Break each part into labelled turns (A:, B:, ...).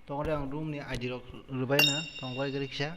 A: Tong yang room ni ID rok rubai na tong kau gari kisah.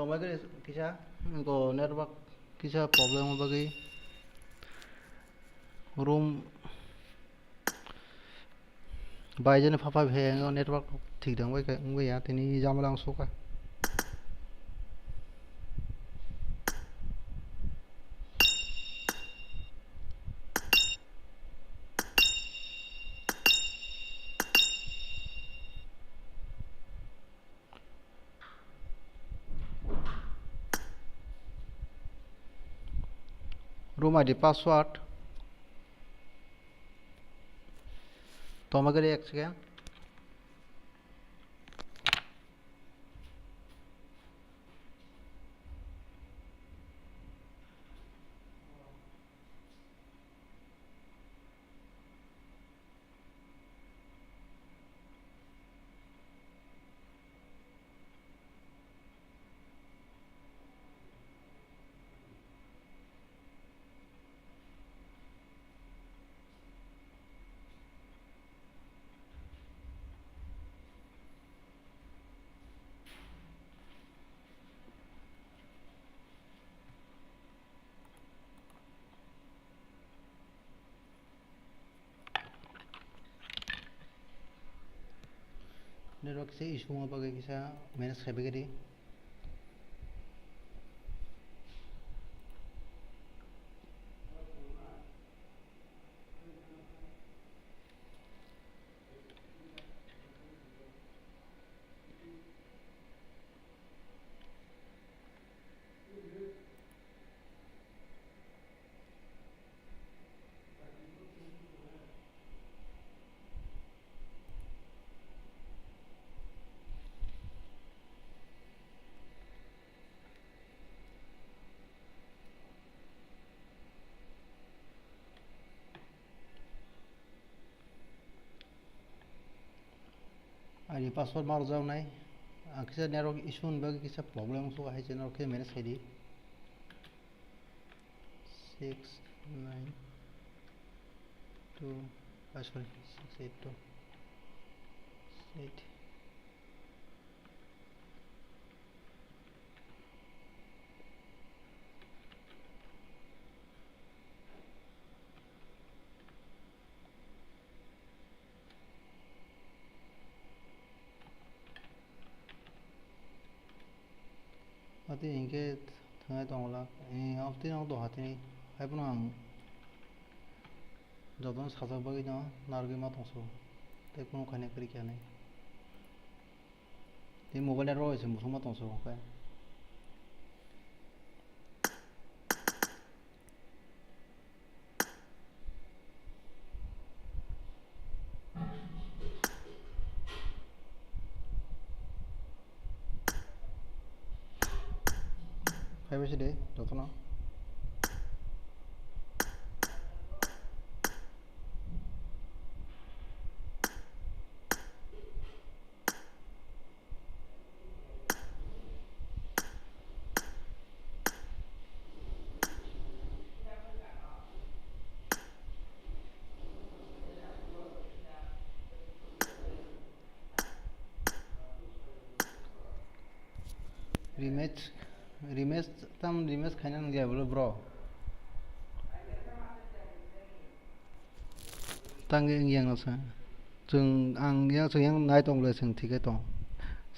A: Tong kau gari kisah. Ko network kisah problem bagi room. Baik je ni papa bhai network ठीक ढंग से उनके यहाँ तीनी जाम लांग सोका room ID password तो मगर एक second network से issue हुआ बगे किसा मैंने स्क्रैप करी ID password मार जाओ नहीं किसा network issue हुआ बगे किसा problem हुआ है चैनल के मैंने सही 692 sorry 682 8 अति इनके थंगे तो होला अफ्ती ना तो हाथी नहीं है पुना जब तो साजा बगी ना नारगी मात होसो ते कोनो खाने करी क्या नहीं ते मोबाइल रो ऐसे मुसुमा तो होसो का है वैसे दे तो ना rematch rematch खायना नंगया बोलो bro tangi yang nasa जों जों yang नाय दंले जों थिकै दं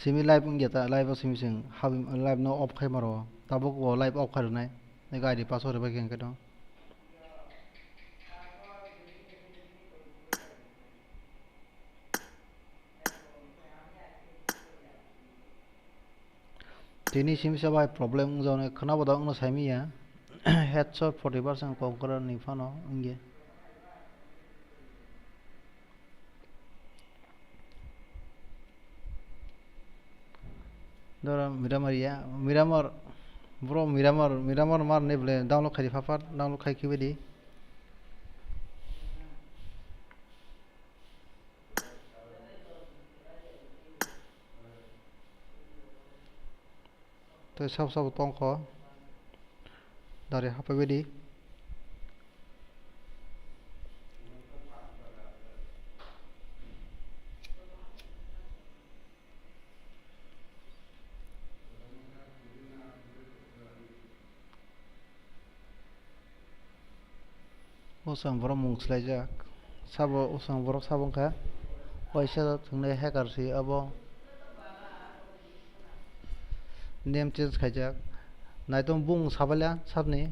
A: सिमी लाइव गया लाइव सिमी जों हाबि लाइव न अफ खाय मारो ताबो को लाइव अफ खारनाय नै गाडी पासवर्ड बा गें दं दिनै सिमी सबाय प्रब्लेम जाने खोनाबो दं न साइमिया headshot 40% कंकरर निफानो Inge Dora Miramar ya Miramar bro Miramar mar ne ble download khai fapat download khai ki bedi to sab tong kho dare hape bedi usang bro mung slaijak sabo usang bro sabong kha paisa thungne hacker si abo name change khaijak naitom bung sabala sabni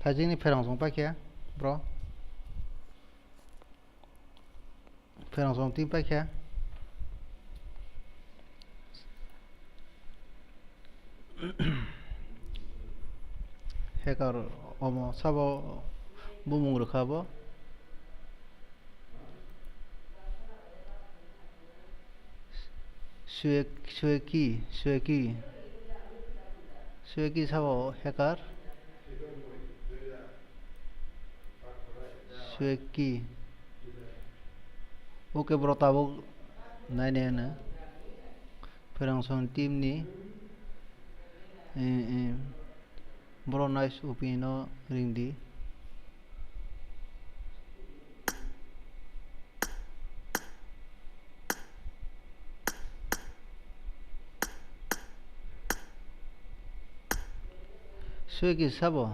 A: thajini pherang song pa kya bro pherang song tim pa kya hacker omo sabo bumung rukhabo Sueki sabo hacker Sueki oke bro tabo nai ne na perang son team ni bro nice upino ringdi Sueki sabo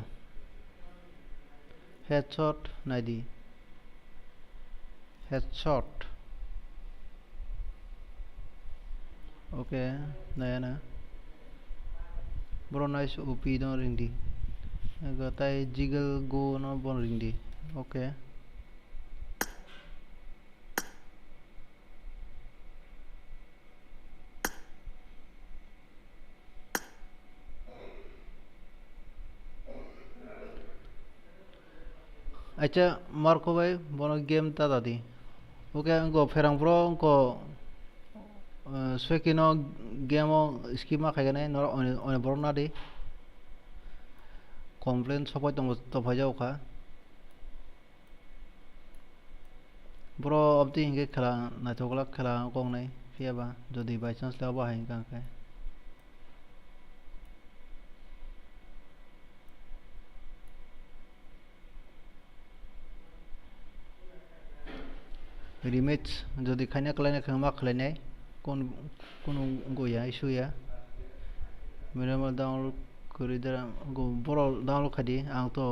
A: headshot naidi headshot okay nayana bro nice up no ringdi gatai jiggle go no bon ringdi okay acha marco bhai bono game ta dadi okay ango ferang bro ango swekino game schema khaigane nor on bro na di complain sobai tong to bhajau kha bro abdi hinge khela na thogla khela kong nai fiaba jodi by chance la ba hain kang kai rematch jodi khaina klane khama khlainai কোন Gaya ইস্যুয়া Miramar download করে দরা গো বড় download khadi আং তো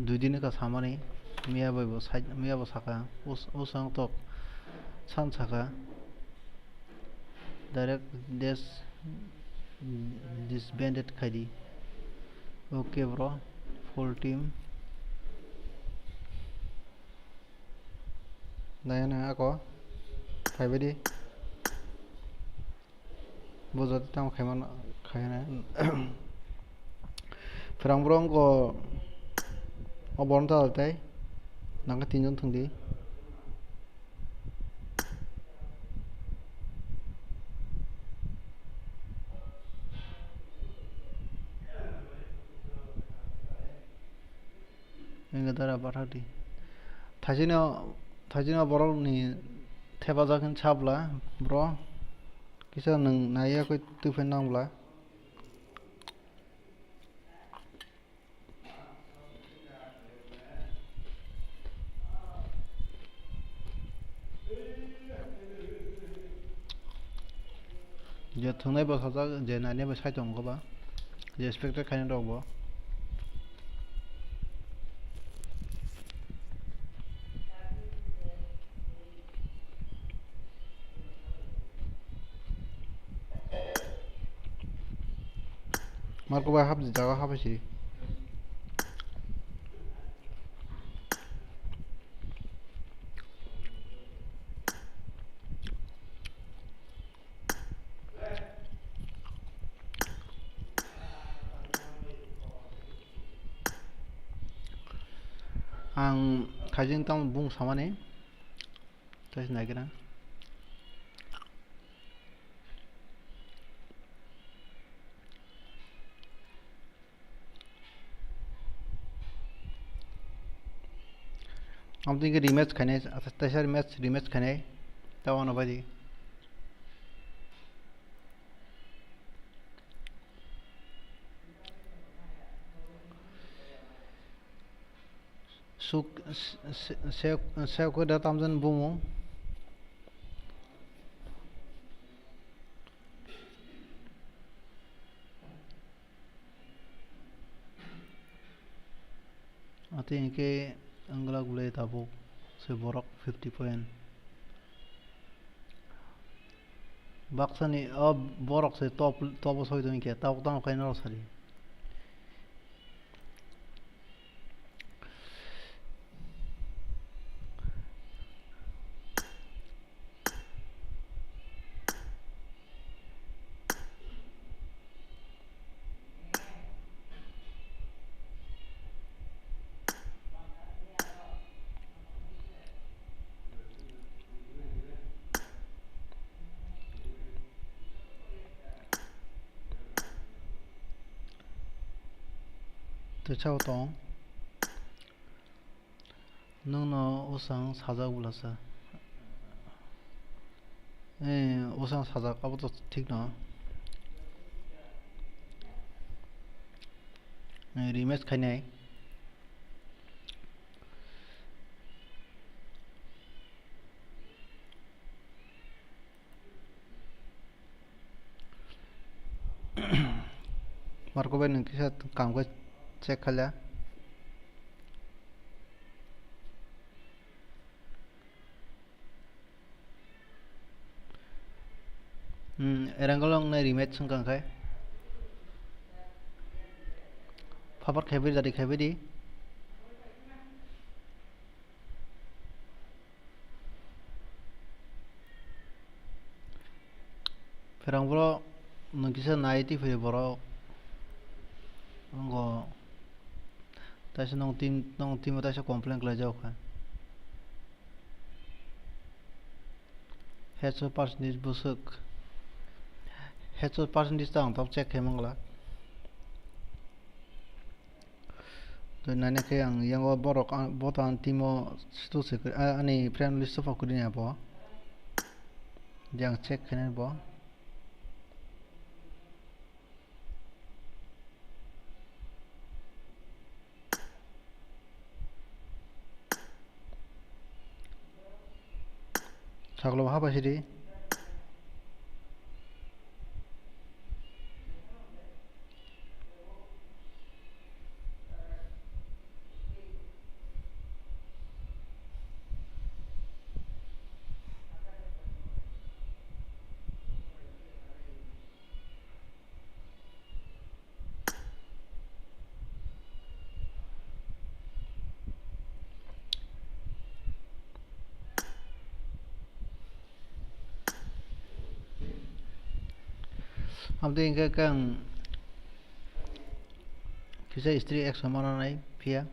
A: দুই দিন का सामानि मिया बायबो side मिया बो साका ओ सांग तो सान साका डायरेक्ट disbanded खादी ओके ब्रो फुल टीम नायना आको फाइबेदि bozat tam khayman khayna ferang brong ko obon ta tai nang tinjon thungdi enga dara bathati thajina borok ni theba jakin sabla bro kisa nang naya koi tufen nangla जे थांनाय बोसोराव जे नायनायबो site दं गोबा जे expected खायनो दंबो मारको bye हाब जागा हाबैसि आं खायजों ताम बुं सामाने ताइस नागिरा I'm thinking rematch खाने तैसार मैच rematch खाने तावानो बायदि सुक से को दा तामजन बुमो आते इनके अंगला गुले ताबो से बोरक 50 पॉइंट बाक्सानी अब बोरक से टॉप सोई तो इनके ताब ताम खाइना रसारी तो चाव तो नोंनो उसां साजा उलासा उसां साजा काबो तो ठीक ना रिमेच खाने मार्को बाय नोंके साथ काम को चेक खाला एरंगलों ने रिमेच संग खाय फापर खेबे जादी खेबे दी फिर हम बोलो नोंके साथ नाइटी फिर बोलो उनको ताइसे नों टीम ताइसे कंप्लेन कर जाओ खा हेडशॉट परसेंटेज बुसक हेडशॉट परसेंटेज तां तब चेक है मंगला तो नाने के आं यांगो बोरक बोतान टीमो स्टू से आनी फ्रेंड लिस्ट ऑफ कुदिना बो जंग चेक खाने बो सागलो हाबासिदी हम तो इनका कं किसी स्त्री एक समान नहीं पिया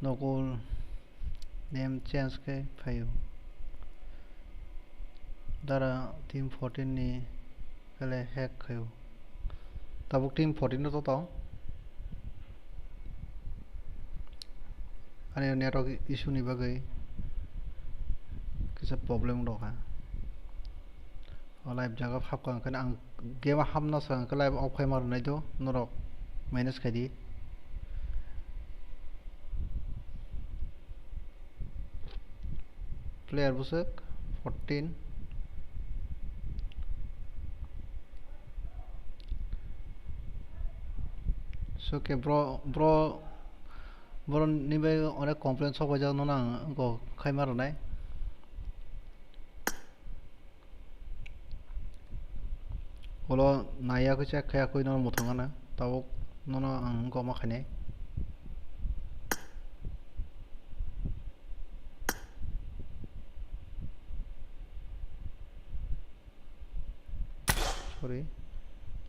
A: नकुल नेम चेंज के फायो दारा टीम 14 नि कले हैक खायो tabuk टीम 14 तो ताऊ ane network issue ni bagai kisa problem dok ha live jaga hap kan kan ang game ham na sang ka live off khai mar nai do norok minus khai di player busuk 14 so ke bro ni bai onek complaint sok baja no na ko khai mar nai olo naya ko check khaya koi no muthanga na tabuk no no ang ko ma khane sorry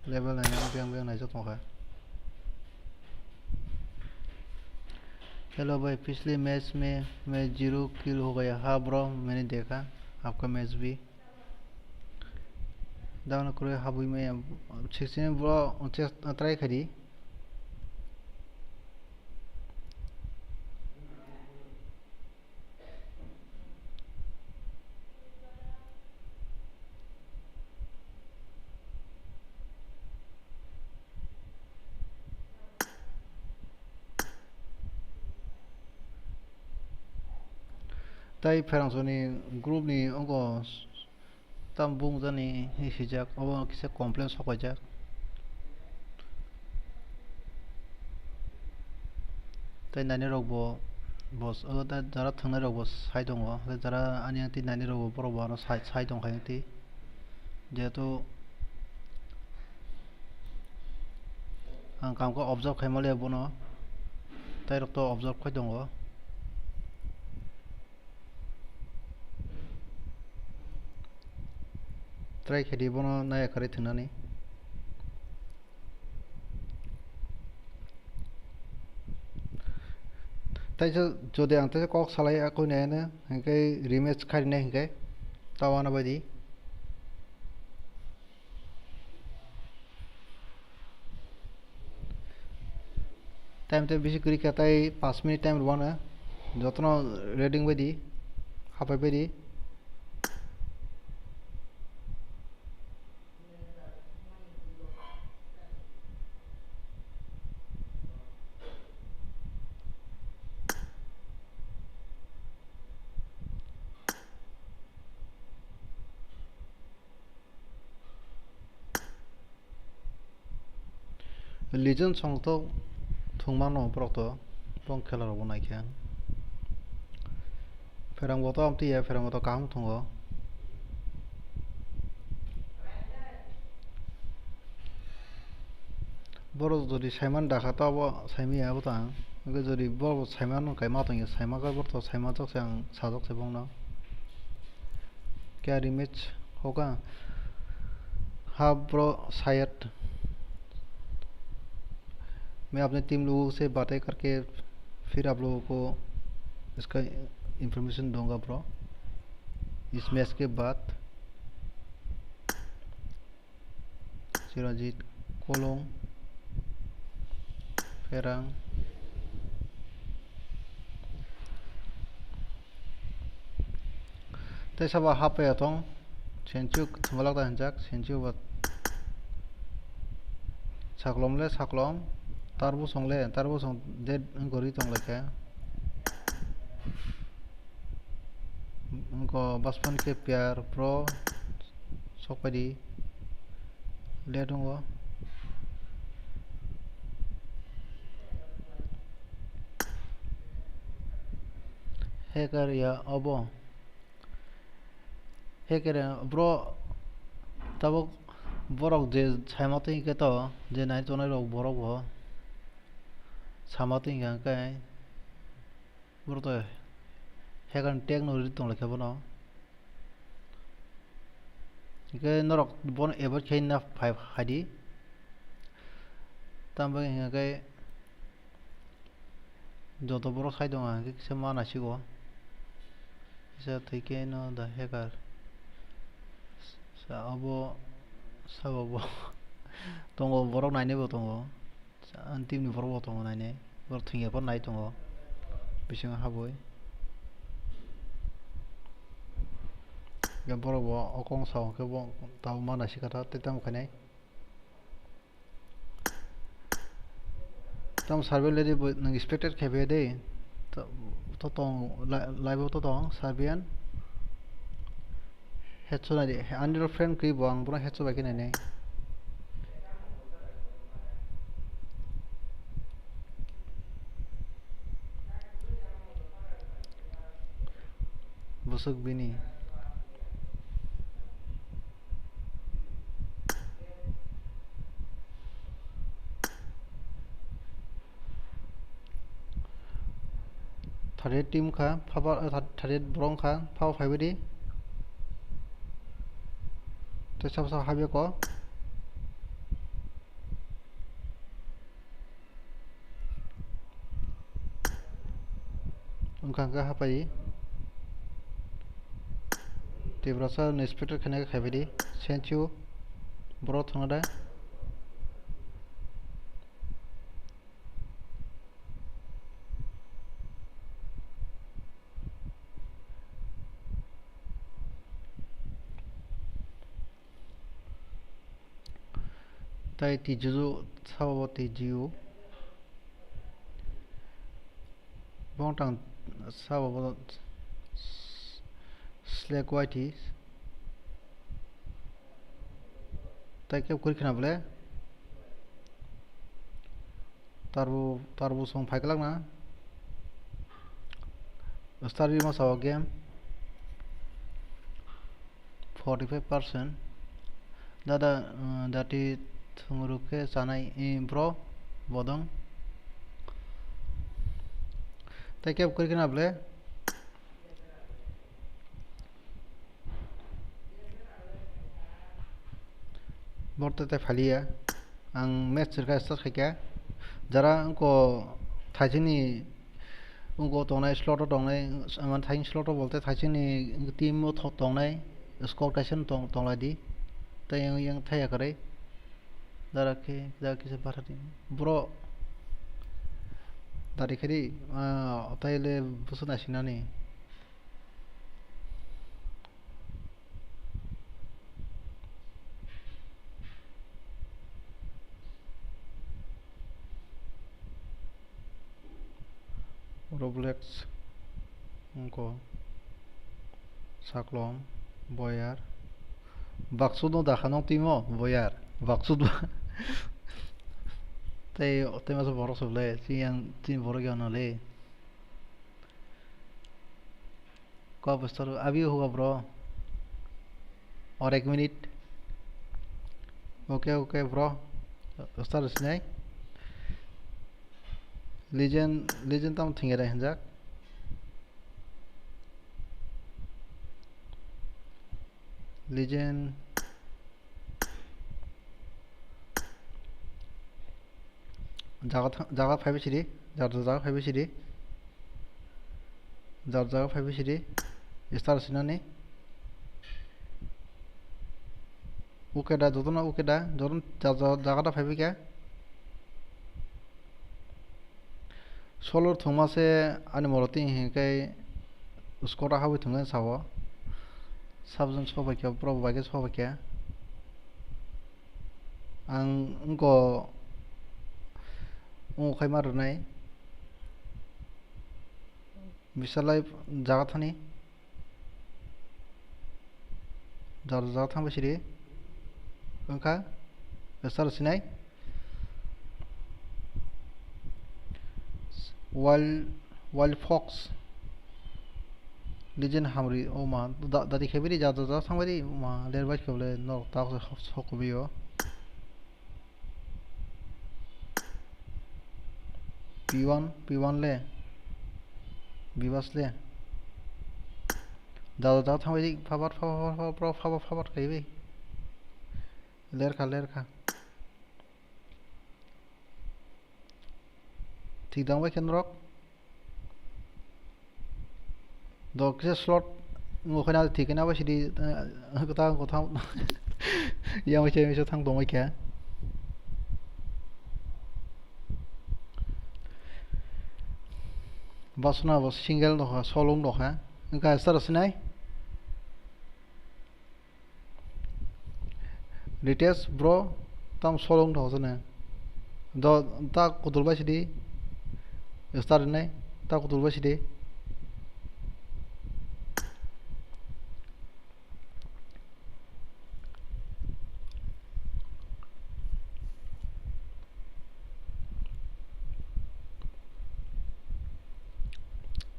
A: level này biang này rất मौका hello भाई पिछले match में मैं 0 किल हो गया हाँ bro मैंने देखा आपका मैच भी डाउन करो हाबुई में 16 ब्रो ट्राई करी ताई फेरांसोनी ग्रुप नि अंको tam bung jani hijak abo kisa complain sokajak tai nani rok bo bos ado da jara thangna rok bo sai dongo jara ani ti nani rok bo boro boro sai dong khai ti jeto ang kam ko observe khai male bono tai rok to observe khai dongo try khedi bono naya kare thunani tai jodi ang tai kok salai akoi ne na hingkai rematch khai ne hingkai tawana badi time te bisi kuri katai 5 minute time rwana jotno reading badi hapai badi Legend song to thungmano prokto pong khela ro bonai khan ferang boto amti ya ferang boto kam thungo boro jodi saiman dakha ta bo saimi ya botang ge jodi boro saiman kai ma tong saima ga bor to saima jok sang sajok se bongno kya rematch hoga ha bro शायद मैं अपने team लोगों से बातें करके फिर आप लोगों को इसका इंफॉर्मेशन दूंगा ब्रो इस मैच के बाद सिराजीत कोलोंग फेरांग तैसा हापे अतों सेंचु थमलाक दा हंजाक सेंचु बात साकलम ले साकलम tarbo song dead gori tong leke उनको बचपन के प्यार प्रो सोपदी ले दूंगा हैकर या अबो हैकर ब्रो तब borok je saimating ke to je nai tonai rok borok bo samating yang kai borok to hegan technology tong lekha bono ke norok bon ever chain na 5 hadi tambe yang kai joto borok sai dong ke se mana sigo kisa taike no the hacker sa abo sababo tongo borok naine bo tongo antim ni borok bo tongo naine bor thingya kon nai tongo bising haboi borok bo okong saw ke bo taw mana sikata tetam khanai tam survey ledi nang expected khebe de to tong live to tong surveyan headshot na de under friend kri bang bro headshot ba kinai nei busuk bini thare team kha phaba thare brong kha phao phaibe di to sab sab habe ko उनका का हापाई तेब्रासा नेस्पेक्टर खाने का खाबेदी सेंचु bro थंगदा ताई तिजुजु सावो तिजिउ bongtang sawo slack white tai ke kuri khana bole tarbu song phaiklang na start ma sawo game 45% dada dati thungruke sanai bro bodong tai ke kuri khana bole borte te phalia ang match ka start khaika jara ko thaijini उनको तोंनाय slot तोंनाय आमान थाइन slot बोलते थाइसिनि team तोंनाय score कैसन तोंला दी तय yang थाया करे दाराके दाके से बाराती bro दारी खरी ताइले बुसना सिनानी Roblox उनको साक्लोम बयार बाक्सुदो दाखानो टीमो बयार बाक्सुदो ते मासे बरो सबले सियां तीन बरो गनले कब स्टार अभी होगा ब्रो और 1 minute okay okay bro star snake legend tam thingera hinjak legend jaga 5 siri jaga 5 siri jaga 5 siri star sinani oke da jodona oke da joron jaga da 5 ke solar थोमा से आने मरती हैं के उसको रहा हुए थोंगे सावा सब जन सो बाकी अब प्रॉब बाकी सो बाकी आं उनको उनखाई मार नहीं बिसालाय जागा थानी जागा थांबा सिरि उनका बेसार सिनाय wild fox legend hamri o ma dadi khebiri ja sangbari ma lerbai khobele no ta sokobiyo p1 le bibas le da sangbari fabar khaibi lerkha ठीक दांबाय केन रक दो किसे slot ngồi khơi nào thì cái nào bác sĩ đi người ta có thang yang chơi cho thang đồng ấy kìa bas na bas single doch solong doch ha cái star này details bro tam solong doch sana do ta kutul bác sĩ đi star này ta kutul bác sĩ đi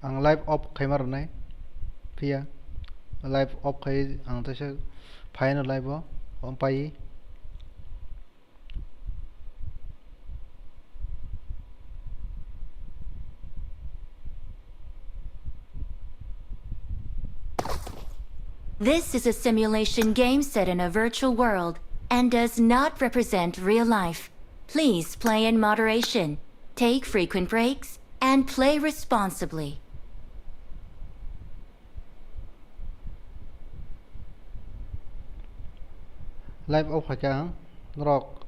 A: ang live off khai mar này phía live off khai ang ta sẽ phải nó live bo om pai
B: This is a simulation game set in a virtual world and does not represent real life. Please play in moderation, take frequent breaks, and play responsibly.
A: live off khai ka rok